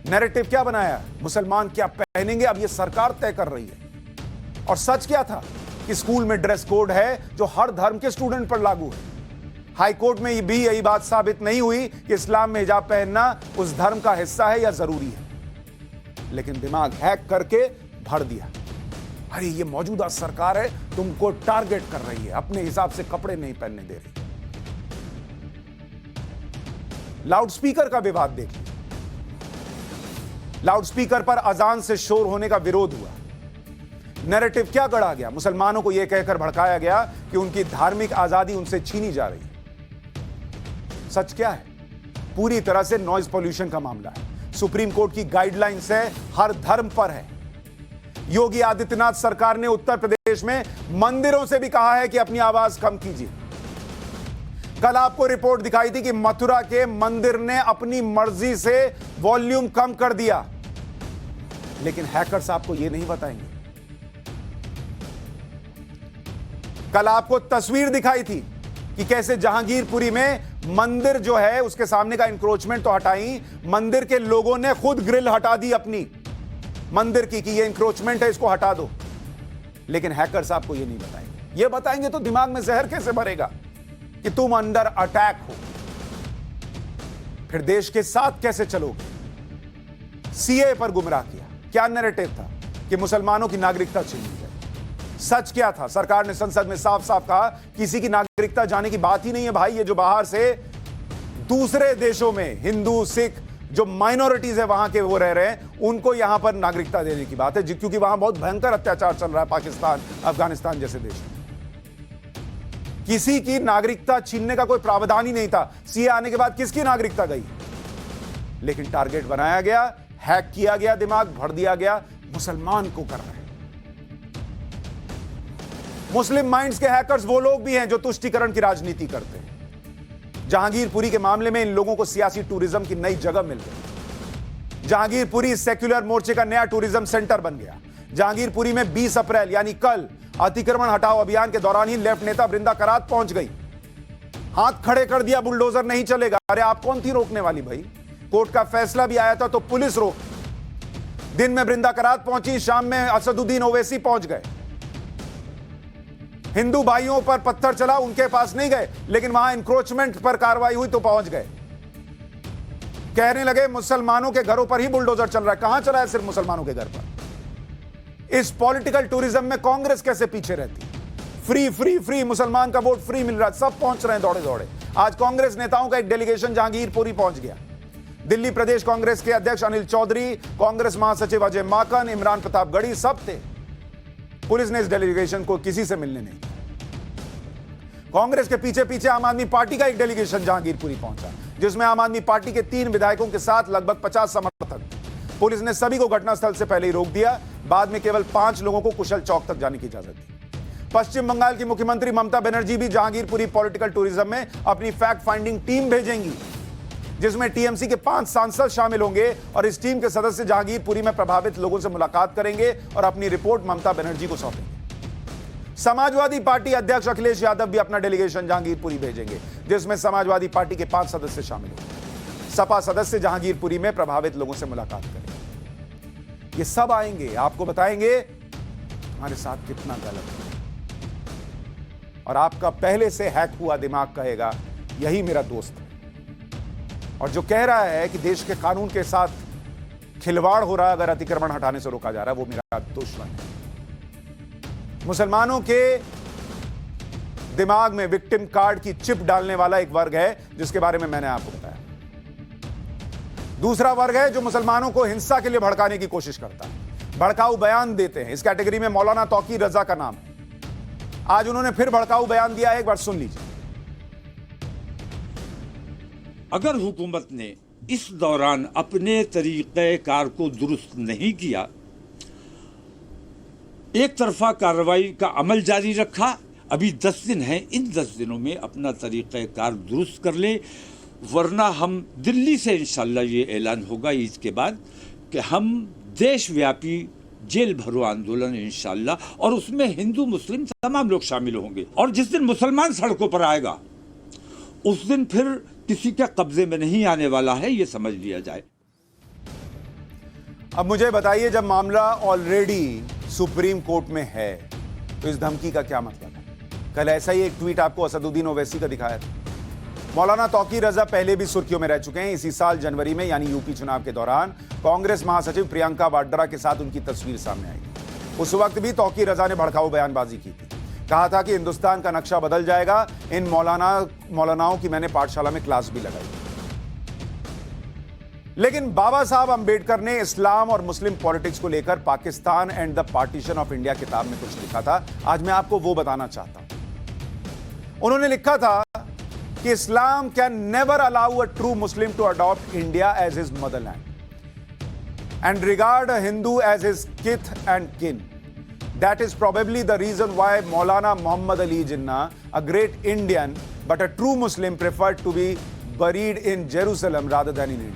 नैरेटिव क्या बनाया? मुसलमान क्या पहनेंगे अब यह सरकार तय कर रही है। और सच क्या था कि स्कूल में ड्रेस कोड है जो हर धर्म के स्टूडेंट पर लागू है। हाई कोर्ट में भी यही बात साबित नहीं हुई कि इस्लाम में हिजाब पहनना उस धर्म का हिस्सा है या जरूरी है, लेकिन दिमाग हैक करके भर दिया। अरे ये मौजूदा सरकार है, तुमको टारगेट कर रही है, अपने हिसाब से कपड़े नहीं पहनने दे रही। लाउडस्पीकर का विवाद देखिए। लाउडस्पीकर पर अजान से शोर होने का विरोध हुआ। नैरेटिव क्या गढ़ा गया? मुसलमानों को यह कहकर भड़काया गया कि उनकी धार्मिक आजादी उनसे छीनी जा रही है। सच क्या है? पूरी तरह से नॉइज पॉल्यूशन का मामला है। सुप्रीम कोर्ट की गाइडलाइंस है, हर धर्म पर है। योगी आदित्यनाथ सरकार ने उत्तर प्रदेश में मंदिरों से भी कहा है कि अपनी आवाज कम कीजिए। कल आपको रिपोर्ट दिखाई थी कि मथुरा के मंदिर ने अपनी मर्जी से वॉल्यूम कम कर दिया, लेकिन हैकर्स आपको यह नहीं बताएंगे। कल आपको तस्वीर दिखाई थी कि कैसे जहांगीरपुरी में मंदिर जो है उसके सामने का इंक्रोचमेंट तो हटाई, मंदिर के लोगों ने खुद ग्रिल हटा दी अपनी मंदिर की कि ये इंक्रोचमेंट है, इसको हटा दो। लेकिन हैकर्स आपको ये नहीं बताएंगे। ये बताएंगे तो दिमाग में जहर कैसे भरेगा कि तुम अंडर अटैक हो, फिर देश के साथ कैसे चलोगे। सीए पर गुमराह किया, क्या नैरेटिव था कि मुसलमानों की नागरिकता छीन ली जाए। सच क्या था? सरकार ने संसद में साफ साफ कहा किसी की नागरिकता जाने की बात ही नहीं है भाई। ये जो बाहर से दूसरे देशों में हिंदू सिख जो माइनॉरिटीज है वहां के वो रह रहे हैं, उनको यहां पर नागरिकता देने की बात है, क्योंकि वहां बहुत भयंकर अत्याचार चल रहा है पाकिस्तान अफगानिस्तान जैसे देश में। किसी की नागरिकता छीनने का कोई प्रावधान ही नहीं था। सीए आने के बाद किसकी नागरिकता गई? लेकिन टारगेट बनाया गया, हैक किया गया, दिमाग भर दिया गया, मुसलमान को कर रहे हैं। मुस्लिम माइंड्स के हैकर्स वो लोग भी हैं जो तुष्टीकरण की राजनीति करते हैं। जहांगीरपुरी के मामले में इन लोगों को सियासी टूरिज्म की नई जगह मिल गई। जहांगीरपुरी सेक्युलर मोर्चे का नया टूरिज्म सेंटर बन गया। जहांगीरपुरी में 20 अप्रैल यानी कल अतिक्रमण हटाओ अभियान के दौरान ही लेफ्ट नेता बृंदा करात पहुंच गई, हाथ खड़े कर दिया, बुलडोजर नहीं चलेगा। अरे आप कौन थी रोकने वाली भाई? कोर्ट का फैसला भी आया था तो पुलिस रोक। दिन में बृंदा करात पहुंची, शाम में असदुद्दीन ओवैसी पहुंच गए। हिंदू भाइयों पर पत्थर चला, उनके पास नहीं गए, लेकिन वहां इंक्रोचमेंट पर कार्रवाई हुई तो पहुंच गए। कहने लगे मुसलमानों के घरों पर ही बुलडोजर चल रहा है। कहां चला है सिर्फ मुसलमानों के घर पर? इस पॉलिटिकल टूरिज्म में कांग्रेस कैसे पीछे रहती? फ्री फ्री फ्री, मुसलमान का वोट फ्री मिल रहा है, सब पहुंच रहे हैं दौड़े दौड़े। आज कांग्रेस नेताओं का एक डेलीगेशन जहांगीरपुरी पहुंच गया। दिल्ली प्रदेश कांग्रेस के अध्यक्ष अनिल चौधरी, कांग्रेस महासचिव अजय माकन, इमरान प्रतापगढ़ी सब थे। पुलिस ने इस डेलीगेशन को किसी से मिलने नहीं दिया। कांग्रेस के पीछे पीछे आम आदमी पार्टी का एक डेलीगेशन जहांगीरपुरी पहुंचा, जिसमें आम आदमी पार्टी के 3 विधायकों के साथ लगभग 50 समर्थक। पुलिस ने सभी को घटनास्थल से पहले ही रोक दिया। बाद में केवल 5 लोगों को कुशल चौक तक जाने की इजाजत दी। पश्चिम बंगाल की मुख्यमंत्री ममता बनर्जी भी जहांगीरपुरी पॉलिटिकल टूरिज्म में अपनी फैक्ट फाइंडिंग टीम भेजेंगी, जिसमें टीएमसी के 5 सांसद शामिल होंगे और इस टीम के सदस्य जहांगीरपुरी में प्रभावित लोगों से मुलाकात करेंगे और अपनी रिपोर्ट ममता बनर्जी को सौंपेंगे। समाजवादी पार्टी अध्यक्ष अखिलेश यादव भी अपना डेलीगेशन जहांगीरपुरी भेजेंगे, जिसमें समाजवादी पार्टी के 5 सदस्य शामिल होंगे। सपा सदस्य जहांगीरपुरी में प्रभावित लोगों से मुलाकात करेंगे। ये सब आएंगे, आपको बताएंगे हमारे साथ कितना गलत है, और आपका पहले से हैक हुआ दिमाग कहेगा यही मेरा दोस्त है। और जो कह रहा है कि देश के कानून के साथ खिलवाड़ हो रहा है अगर अतिक्रमण हटाने से रोका जा रहा है, वो मेरा दुश्मन है। मुसलमानों के दिमाग में विक्टिम कार्ड की चिप डालने वाला एक वर्ग है, जिसके बारे में मैंने आपको बताया। दूसरा वर्ग है जो मुसलमानों को हिंसा के लिए भड़काने की कोशिश करता है, भड़काऊ बयान देते हैं। इस कैटेगरी में मौलाना तौकीर रजा का नाम है। आज उन्होंने फिर भड़काऊ बयान दिया है, एक बार सुन लीजिए।
अगर हुकूमत ने इस दौरान अपने तरीक़े कार को दुरुस्त नहीं किया, एक तरफा कार्रवाई का अमल जारी रखा, अभी 10 दिन हैं, इन 10 दिनों में अपना तरीक़ा कार दुरुस्त कर ले, वरना हम दिल्ली से इंशाल्लाह ये ऐलान होगा ईद के बाद कि हम देशव्यापी जेल भरो आंदोलन इंशाल्लाह, और उसमें हिंदू मुस्लिम तमाम लोग शामिल होंगे। और जिस दिन मुसलमान सड़कों पर आएगा उस दिन फिर किसी के कब्जे में नहीं आने वाला है, ये समझ लिया जाए।
अब मुझे बताइए, जब मामला ऑलरेडी सुप्रीम कोर्ट में है तो इस धमकी का क्या मतलब है? कल ऐसा ही एक ट्वीट आपको असदुद्दीन ओवैसी का दिखाया था। मौलाना तौकीर रजा पहले भी सुर्खियों में रह चुके हैं। इसी साल जनवरी में यानी यूपी चुनाव के दौरान कांग्रेस महासचिव प्रियंका वाड्रा के साथ उनकी तस्वीर सामने आई। उस वक्त भी तौकीर रजा ने भड़काऊ बयानबाजी की थी। कहा था कि हिंदुस्तान का नक्शा बदल जाएगा। इन मौलानाओं की मैंने पाठशाला में क्लास भी लगाई। लेकिन बाबा साहब अंबेडकर ने इस्लाम और मुस्लिम पॉलिटिक्स को लेकर Pakistan and the partition of India किताब में कुछ लिखा था। आज मैं आपको वो बताना चाहता हूं। उन्होंने लिखा था कि Islam can never allow a true Muslim to adopt India as his motherland and regard a Hindu as his kith and kin. That is probably the reason why Maulana Muhammad Ali Jinnah, a great Indian but a true Muslim, preferred to be buried in Jerusalem rather than in India.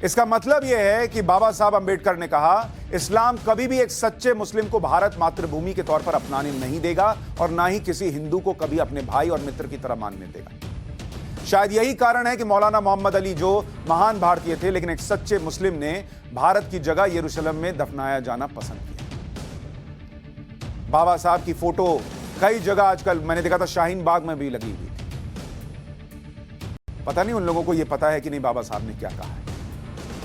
इसका मतलब यह है कि बाबा साहब अंबेडकर ने कहा, इस्लाम कभी भी एक सच्चे मुस्लिम को भारत मातृभूमि के तौर पर अपनाने नहीं देगा और ना ही किसी हिंदू को कभी अपने भाई और मित्र की तरह मानने देगा। शायद यही कारण है कि मौलाना मोहम्मद अली जो महान भारतीय थे लेकिन एक सच्चे मुस्लिम ने भारत की जगह यरूशलेम में दफनाया जाना पसंद किया। बाबा साहब की फोटो कई जगह आजकल मैंने देखा था शाहीन बाग में भी लगी हुई थी। पता नहीं उन लोगों को यह पता है कि नहीं बाबा साहब ने क्या कहा है।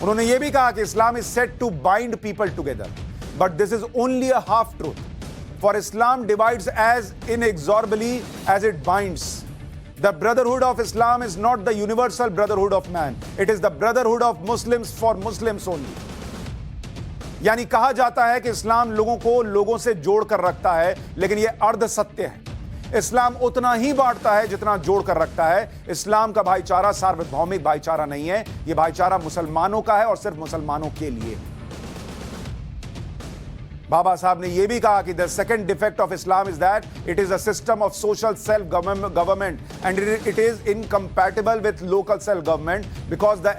उन्होंने यह भी कहा कि Islam is set to bind people together, but this is only a half truth, for Islam divides as inexorably as it binds. The brotherhood of Islam is not the universal brotherhood of man. It is the brotherhood of Muslims for Muslims only. यानी कहा जाता है कि इस्लाम लोगों को लोगों से जोड़ कर रखता है, लेकिन यह अर्ध सत्य है। इस्लाम उतना ही बांटता है जितना जोड़ कर रखता है। इस्लाम का भाईचारा सार्वभौमिक भाईचारा नहीं है, यह भाईचारा मुसलमानों का है और सिर्फ मुसलमानों के लिए। बाबा साहब ने यह भी कहा कि the second defect of Islam is that it is a system of social self government and it is incompatible with local self government because the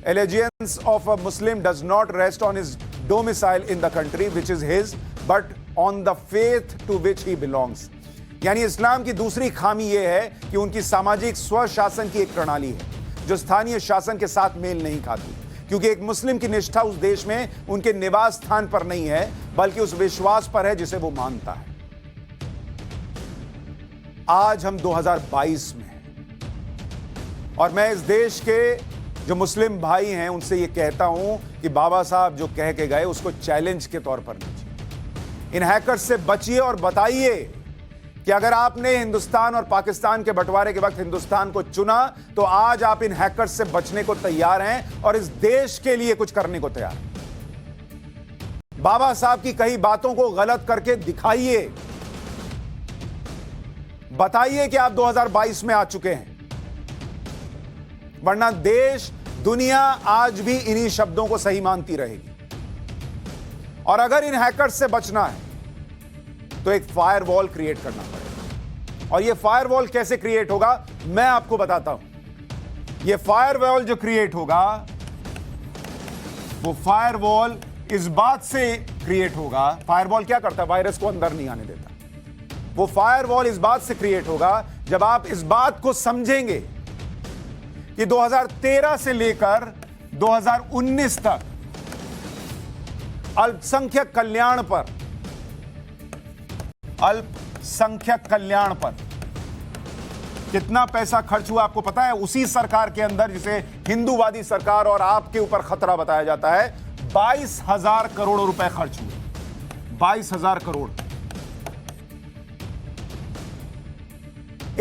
allegiance of a Muslim does not rest on his domicile in the country which is his, but on the faith to which he belongs. यानी इस्लाम की दूसरी खामी यह है कि उनकी सामाजिक स्वशासन की एक प्रणाली है जो स्थानीय शासन के साथ मेल नहीं खाती, क्योंकि एक मुस्लिम की निष्ठा उस देश में उनके निवास स्थान पर नहीं है बल्कि उस विश्वास पर है जिसे वो मानता है। आज हम 2022 में हैं और मैं इस देश के जो मुस्लिम भाई हैं उनसे ये कहता हूं कि बाबा साहब जो कह के गए उसको चैलेंज के तौर पर लीजिए। इन हैकर्स से बचिए और बताइए कि अगर आपने हिंदुस्तान और पाकिस्तान के बंटवारे के वक्त हिंदुस्तान को चुना तो आज आप इन हैकर्स से बचने को तैयार हैं और इस देश के लिए कुछ करने को तैयार हैं। बाबा साहब की कई बातों को गलत करके दिखाइए, बताइए कि आप 2022 में आ चुके हैं, वरना देश दुनिया आज भी इन्हीं शब्दों को सही मानती रहेगी। और अगर इन हैकर्स से बचना है तो एक फायरवॉल क्रिएट करना पड़ेगा। और यह फायरवॉल कैसे क्रिएट होगा मैं आपको बताता हूं। यह फायरवॉल जो क्रिएट होगा वो फायरवॉल इस बात से क्रिएट होगा। फायरवॉल क्या करता है? वायरस को अंदर नहीं आने देता। वो फायरवॉल इस बात से क्रिएट होगा जब आप इस बात को समझेंगे कि 2013 से लेकर 2019 तक अल्पसंख्यक कल्याण पर कितना पैसा खर्च हुआ आपको पता है? उसी सरकार के अंदर जिसे हिंदूवादी सरकार और आपके ऊपर खतरा बताया जाता है, 22,000 करोड़ रुपए खर्च हुए। 22,000 करोड़।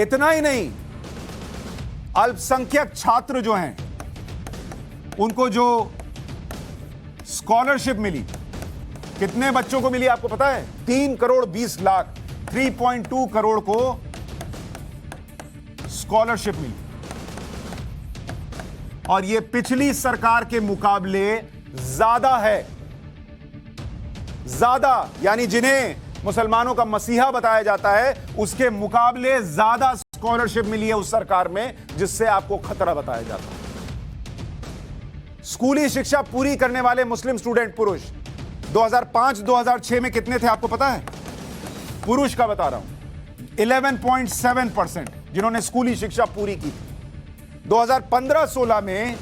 इतना ही नहीं, अल्पसंख्यक छात्र जो हैं उनको जो स्कॉलरशिप मिली, कितने बच्चों को मिली आपको पता है? 3 करोड़ 20 लाख, 3.2 करोड़ को स्कॉलरशिप मिली। और यह पिछली सरकार के मुकाबले ज्यादा है। ज्यादा यानी जिन्हें मुसलमानों का मसीहा बताया जाता है उसके मुकाबले ज्यादा स्कॉलरशिप मिली है उस सरकार में जिससे आपको खतरा बताया जाता है। स्कूली शिक्षा पूरी करने वाले मुस्लिम स्टूडेंट पुरुष 2005-2006 में कितने थे आपको पता है? पुरुष का बता रहा हूं, 11.7% जिन्होंने स्कूली शिक्षा पूरी की थी। 2015-16 में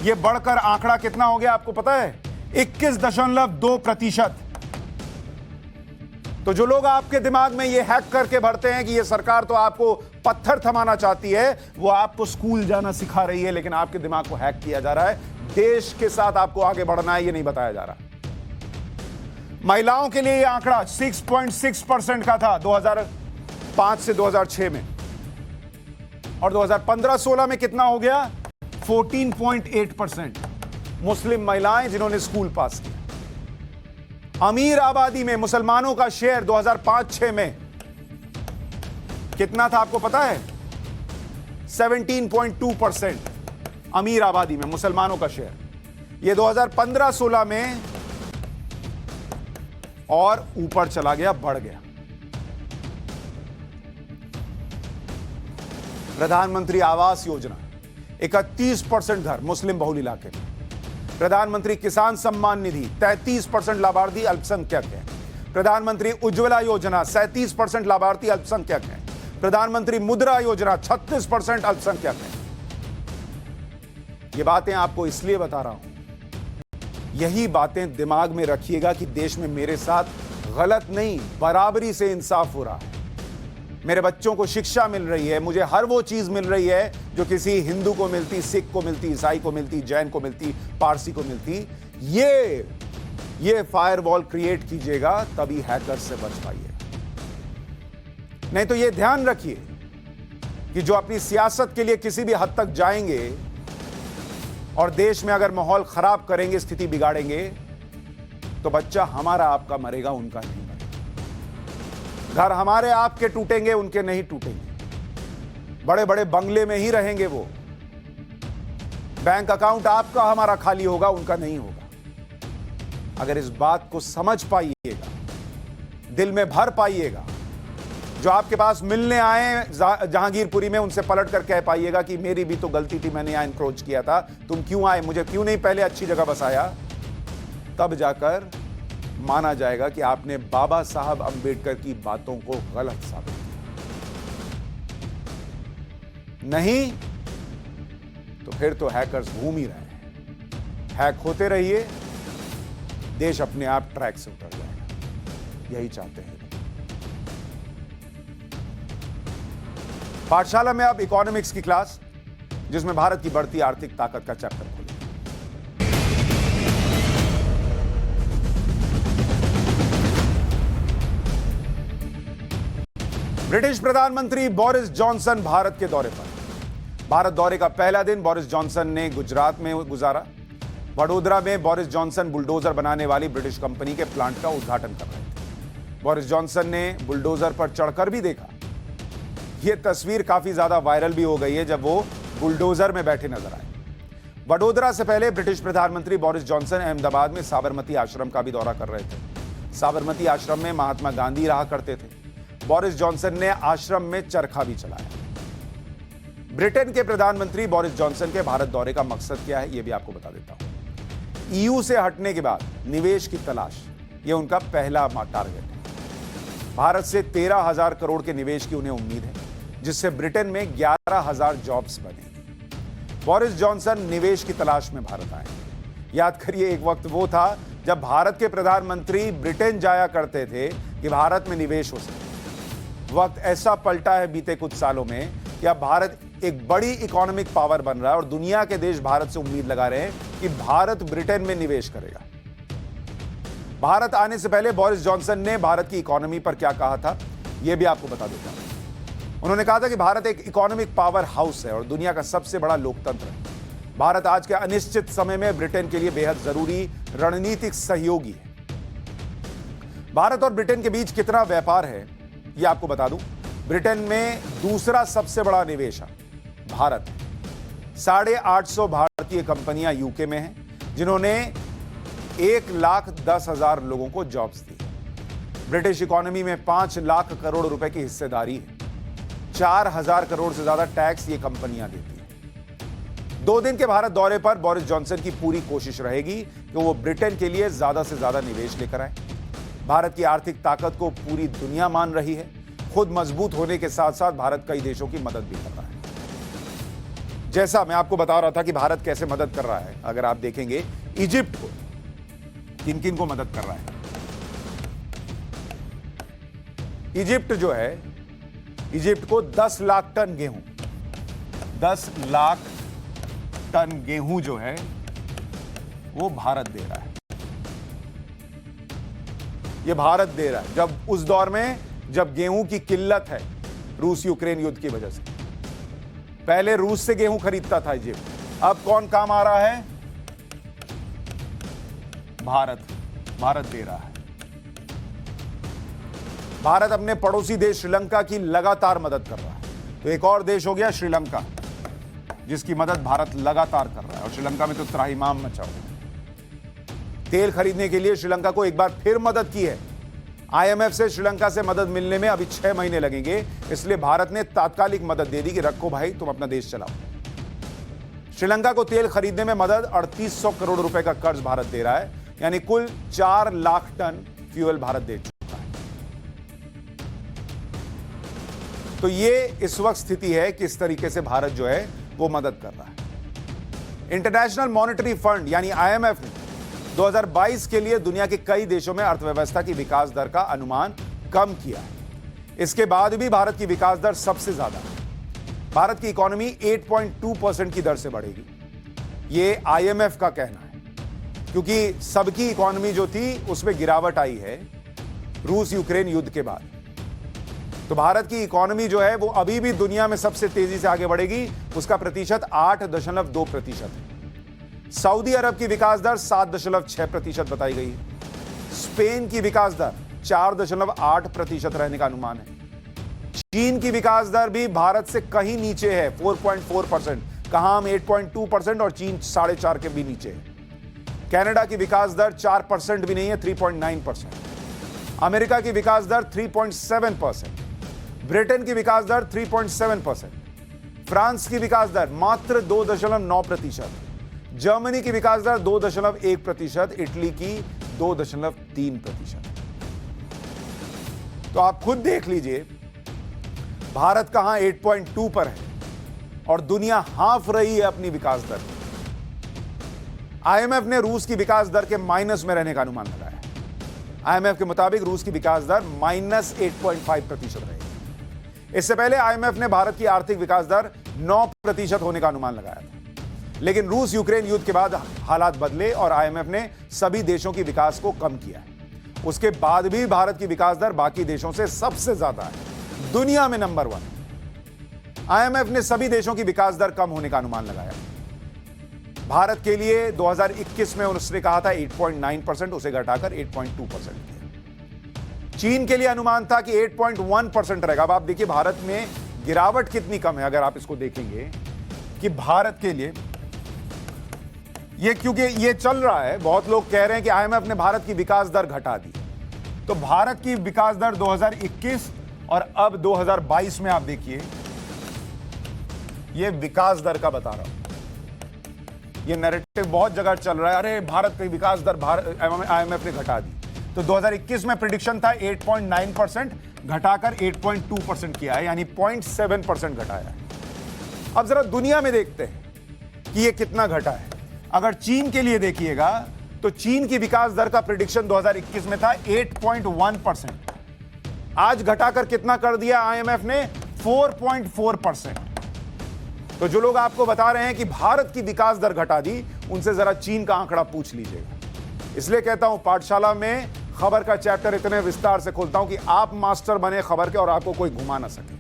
यह बढ़कर आंकड़ा कितना हो गया आपको पता है? 21.2%। तो जो लोग आपके दिमाग में ये हैक करके भरते हैं कि ये सरकार तो आपको पत्थर थमाना चाहती है, वो आपको स्कूल जाना सिखा रही है, लेकिन आपके दिमाग को हैक किया जा रहा है। देश के साथ आपको आगे बढ़ना है, ये नहीं बताया जा रहा। महिलाओं के लिए ये आंकड़ा 6.6% का था 2005 से 2006 में, और 2015-16 में कितना हो गया? 14.8% मुस्लिम महिलाएं जिन्होंने स्कूल पास किया। अमीर आबादी में मुसलमानों का शेयर 2005-6 में कितना था आपको पता है? 17.2% अमीर आबादी में मुसलमानों का शेयर। ये 2015-16 में और ऊपर चला गया, बढ़ गया। प्रधानमंत्री आवास योजना 31% घर मुस्लिम बहुल इलाके में। प्रधानमंत्री किसान सम्मान निधि 33% लाभार्थी अल्पसंख्यक है। प्रधानमंत्री उज्ज्वला योजना 37% लाभार्थी अल्पसंख्यक है। प्रधानमंत्री मुद्रा योजना 36% अल्पसंख्यक है। ये बातें आपको इसलिए बता रहा हूं, यही बातें दिमाग में रखिएगा कि देश में मेरे साथ गलत नहीं, बराबरी से इंसाफ हो रहा है। मेरे बच्चों को शिक्षा मिल रही है, मुझे हर वो चीज मिल रही है जो किसी हिंदू को मिलती, सिख को मिलती, ईसाई को मिलती, जैन को मिलती, पारसी को मिलती। ये फायरवॉल क्रिएट कीजिएगा, तभी हैकर से बच पाइए। नहीं तो ये ध्यान रखिए कि जो अपनी सियासत के लिए किसी भी हद तक जाएंगे और देश में अगर माहौल खराब करेंगे, स्थिति बिगाड़ेंगे, तो बच्चा हमारा आपका मरेगा, उनका नहीं मरेगा। घर हमारे आपके टूटेंगे, उनके नहीं टूटेंगे। बड़े बड़े बंगले में ही रहेंगे वो। बैंक अकाउंट आपका हमारा खाली होगा, उनका नहीं होगा। अगर इस बात को समझ पाइएगा, दिल में भर पाइएगा, जो आपके पास मिलने आए जहांगीरपुरी में, उनसे पलट कर कह पाइएगा कि मेरी भी तो गलती थी, मैंने यहां इंक्रोच किया था, तुम क्यों आए, मुझे क्यों नहीं पहले अच्छी जगह बसाया, तब जाकर माना जाएगा कि आपने बाबा साहब अंबेडकर की बातों को गलत साबित किया। नहीं तो फिर तो हैकर्स घूम ही रहे हैं। हैक होते रहिए, देश अपने आप ट्रैक से उतर जाएगा। यही चाहते हैं। पाठशाला में अब इकोनॉमिक्स की क्लास, जिसमें भारत की बढ़ती आर्थिक ताकत का चैप्टर खोले। ब्रिटिश प्रधानमंत्री बोरिस जॉनसन भारत के दौरे पर। भारत दौरे का पहला दिन बोरिस जॉनसन ने गुजरात में गुजारा। वडोदरा में बोरिस जॉनसन बुलडोजर बनाने वाली ब्रिटिश कंपनी के प्लांट का उद्घाटन कर रहे थे। बोरिस जॉनसन ने बुलडोजर पर चढ़कर भी देखा। यह तस्वीर काफी ज्यादा वायरल भी हो गई है जब वो बुलडोजर में बैठे नजर आए। वडोदरा से पहले ब्रिटिश प्रधानमंत्री बोरिस जॉनसन अहमदाबाद में साबरमती आश्रम का भी दौरा कर रहे थे। साबरमती आश्रम में महात्मा गांधी रहा करते थे। बोरिस जॉनसन ने आश्रम में चरखा भी चलाया। ब्रिटेन के प्रधानमंत्री बोरिस जॉनसन के भारत दौरे का मकसद क्या है, यह भी आपको बता देता हूं। ईयू से हटने के बाद निवेश की तलाश, यह उनका पहला टारगेट है। भारत से 13,000 करोड़ के निवेश की उन्हें उम्मीद है, जिससे ब्रिटेन में 11,000 जॉब्स बनेंगी। बोरिस जॉनसन निवेश की तलाश में भारत आए। याद करिए, एक वक्त वो था जब भारत के प्रधानमंत्री ब्रिटेन जाया करते थे कि भारत में निवेश हो सके। वक्त ऐसा पलटा है बीते कुछ सालों में कि अब भारत एक बड़ी इकोनॉमिक पावर बन रहा है और दुनिया के देश भारत से उम्मीद लगा रहे हैं कि भारत ब्रिटेन में निवेश करेगा। भारत आने से पहले बोरिस जॉनसन ने भारत की इकोनॉमी पर क्या कहा था, यह भी आपको बता देता हूं। उन्होंने कहा था कि भारत एक इकोनॉमिक पावर हाउस है और दुनिया का सबसे बड़ा लोकतंत्र है। भारत आज के अनिश्चित समय में ब्रिटेन के लिए बेहद जरूरी रणनीतिक सहयोगी है। भारत और ब्रिटेन के बीच कितना व्यापार है, यह आपको बता दूं। ब्रिटेन में दूसरा सबसे बड़ा निवेश भारत है। 850 भारतीय कंपनियां यूके में हैं, जिन्होंने 1,10,000 लोगों को जॉब्स दी। ब्रिटिश इकोनॉमी में 5 लाख करोड़ रुपए की हिस्सेदारी है। 4,000 करोड़ से ज्यादा टैक्स ये कंपनियां देती हैं। 2 दिन के भारत दौरे पर बोरिस जॉनसन की पूरी कोशिश रहेगी कि वो ब्रिटेन के लिए ज्यादा से ज्यादा निवेश लेकर आए। भारत की आर्थिक ताकत को पूरी दुनिया मान रही है। खुद मजबूत होने के साथ साथ भारत कई देशों की मदद भी कर रहा है। जैसा मैं आपको बता रहा था कि भारत कैसे मदद कर रहा है, अगर आप देखेंगे इजिप्ट को, किन किन को मदद कर रहा है। इजिप्ट जो है, इजिप्ट को 10 लाख टन गेहूं, 10 लाख टन गेहूं जो है वो भारत दे रहा है। ये भारत दे रहा है जब उस दौर में जब गेहूं की किल्लत है रूस यूक्रेन युद्ध की वजह से। पहले रूस से गेहूं खरीदता था इजिप्ट, अब कौन काम आ रहा है, भारत दे रहा है। भारत अपने पड़ोसी देश श्रीलंका की लगातार मदद कर रहा है। तो एक और देश हो गया श्रीलंका, जिसकी मदद भारत लगातार कर रहा है। और श्रीलंका में तो त्राहिमाम मचा हुआ है। तेल खरीदने के लिए श्रीलंका को एक बार फिर मदद की है आईएमएफ से श्रीलंका से मदद मिलने में अभी 6 महीने लगेंगे, इसलिए भारत ने तात्कालिक मदद दे दी कि रखो भाई, तुम अपना देश चलाओ। श्रीलंका को तेल खरीदने में मदद 3800 करोड़ रुपए का कर्ज भारत दे रहा है, यानी कुल 4 लाख टन फ्यूल भारत दे चुका है। तो ये इस वक्त स्थिति है कि इस तरीके से भारत जो है वो मदद कर रहा है। इंटरनेशनल मॉनेटरी फंड यानी आईएमएफ ने 2022 के लिए दुनिया के कई देशों में अर्थव्यवस्था की विकास दर का अनुमान कम किया है। इसके बाद भी भारत की विकास दर सबसे ज्यादा है। भारत की इकोनॉमी 8.2% की दर से बढ़ेगी, ये आईएमएफ का कहना है, क्योंकि सबकी इकोनॉमी जो थी उसमें गिरावट आई है रूस यूक्रेन युद्ध के बाद। तो भारत की इकोनॉमी जो है वो अभी भी दुनिया में सबसे तेजी से आगे बढ़ेगी, उसका प्रतिशत 8.2% है। सऊदी अरब की विकास दर 7.6% बताई गई है। स्पेन की विकास दर 4.8% रहने का अनुमान है। चीन की विकास दर भी भारत से कहीं नीचे है, 4.4%। कहां हम 8.2% और चीन 4.5 के भी नीचे है। कनाडा की विकास दर 4% भी नहीं है, 3.9%। अमेरिका की विकास दर 3.7%। ब्रिटेन की विकास दर 3.7%। फ्रांस की विकास दर मात्र 2.9%। जर्मनी की विकास दर 2.1%। इटली की 2.3%। तो आप खुद देख लीजिए भारत कहां 8.2 पर है और दुनिया हाँफ रही है अपनी विकास दर। आईएमएफ ने रूस की विकास दर के माइनस में रहने का अनुमान लगाया है। आईएमएफ के मुताबिक रूस की विकास दर -8.5% रहेगी। इससे पहले आईएमएफ ने भारत की आर्थिक विकास दर 9% होने का अनुमान लगाया था, लेकिन रूस यूक्रेन युद्ध के बाद हालात बदले और आईएमएफ ने सभी देशों की विकास को कम किया है। उसके बाद भी भारत की विकास दर बाकी देशों से सबसे ज्यादा है, दुनिया में नंबर 1। आईएमएफ ने सभी देशों की विकास दर कम होने का अनुमान लगाया। भारत के लिए 2021 में उसने कहा था 8.9%, उसे घटाकर 8.2% किया। चीन के लिए अनुमान था कि 8.1% रहेगा। अब आप देखिए भारत में गिरावट कितनी कम है। अगर आप इसको देखेंगे कि भारत के लिए ये, क्योंकि ये चल रहा है, बहुत लोग कह रहे हैं कि आईएमएफ ने भारत की विकास दर घटा दी। तो भारत की विकास दर 2021 और अब 2022 में आप देखिए, ये विकास दर का बता रहा हूं। ये नैरेटिव बहुत जगह चल रहा है, अरे भारत की विकास दर आईएमएफ ने घटा दी। तो 2021 में प्रेडिक्शन था 8.9%, घटाकर 8.2% किया है, यानी 0.7% घटाया है। अब जरा दुनिया में देखते हैं कि ये कितना घटा है। अगर चीन के लिए देखिएगा तो चीन की विकास दर का प्रेडिक्शन 2021 में था 8.1%, आज घटाकर कितना कर दिया आईएमएफ ने, 4.4%। तो जो लोग आपको बता रहे हैं कि भारत की विकास दर घटा दी, उनसे जरा चीन का आंकड़ा पूछ लीजिएगा। इसलिए कहता हूं पाठशाला में खबर का चैप्टर इतने विस्तार से खोलता हूं कि आप मास्टर बने खबर के और आपको कोई घुमा ना सके।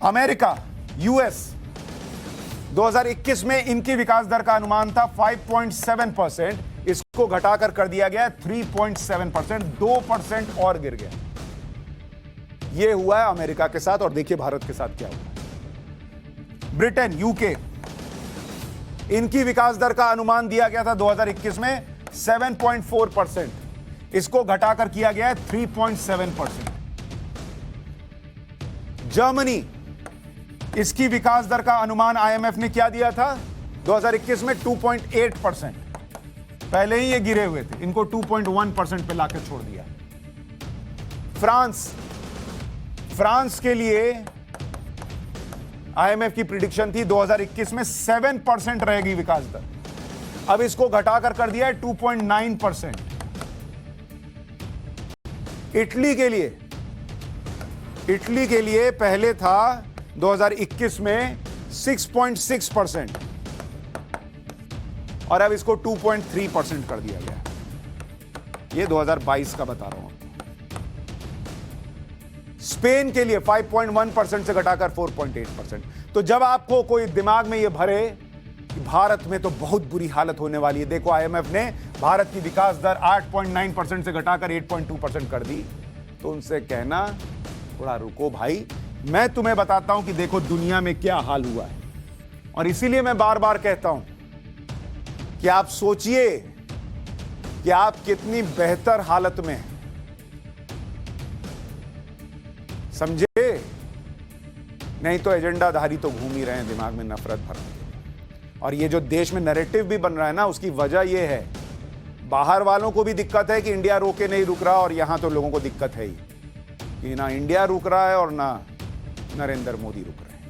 अमेरिका, यूएस, 2021 में इनकी विकास दर का अनुमान था 5.7%, इसको घटाकर कर दिया गया 3.7%, 2% और गिर गया। यह हुआ है अमेरिका के साथ, और देखिए भारत के साथ क्या हुआ। ब्रिटेन, यूके, इनकी विकास दर का अनुमान दिया गया था 2021 में 7.4%, इसको घटाकर किया गया है 3.7%। जर्मनी, इसकी विकास दर का अनुमान आईएमएफ ने क्या दिया था 2021 में 2.8%, पहले ही ये गिरे हुए थे, इनको 2.1% पे लाकर छोड़ दिया। फ्रांस के लिए आईएमएफ की प्रिडिक्शन थी 2021 में 7% रहेगी विकास दर, अब इसको घटाकर कर दिया है 2.9%। इटली के लिए पहले था 2021 में 6.6% और अब इसको 2.3% कर दिया गया। ये 2022 का बता रहा हूं। स्पेन के लिए 5.1% से घटाकर 4.8%। तो जब आपको कोई दिमाग में ये भरे कि भारत में तो बहुत बुरी हालत होने वाली है, देखो आईएमएफ ने भारत की विकास दर 8.9% से घटाकर 8.2% कर दी, तो उनसे कहना थोड़ा रुको भाई, मैं तुम्हें बताता हूं कि देखो दुनिया में क्या हाल हुआ है। और इसीलिए मैं बार बार कहता हूं कि आप सोचिए कि आप कितनी बेहतर हालत में हैं। समझे? नहीं तो एजेंडाधारी तो घूम ही रहे हैं दिमाग में नफरत भरने के लिए। और ये जो देश में नैरेटिव भी बन रहा है ना, उसकी वजह ये है, बाहर वालों को भी दिक्कत है कि इंडिया रोके नहीं रुक रहा, और यहां तो लोगों को दिक्कत है ही कि ना इंडिया रुक रहा है और ना नरेंद्र मोदी रुक रहे हैं।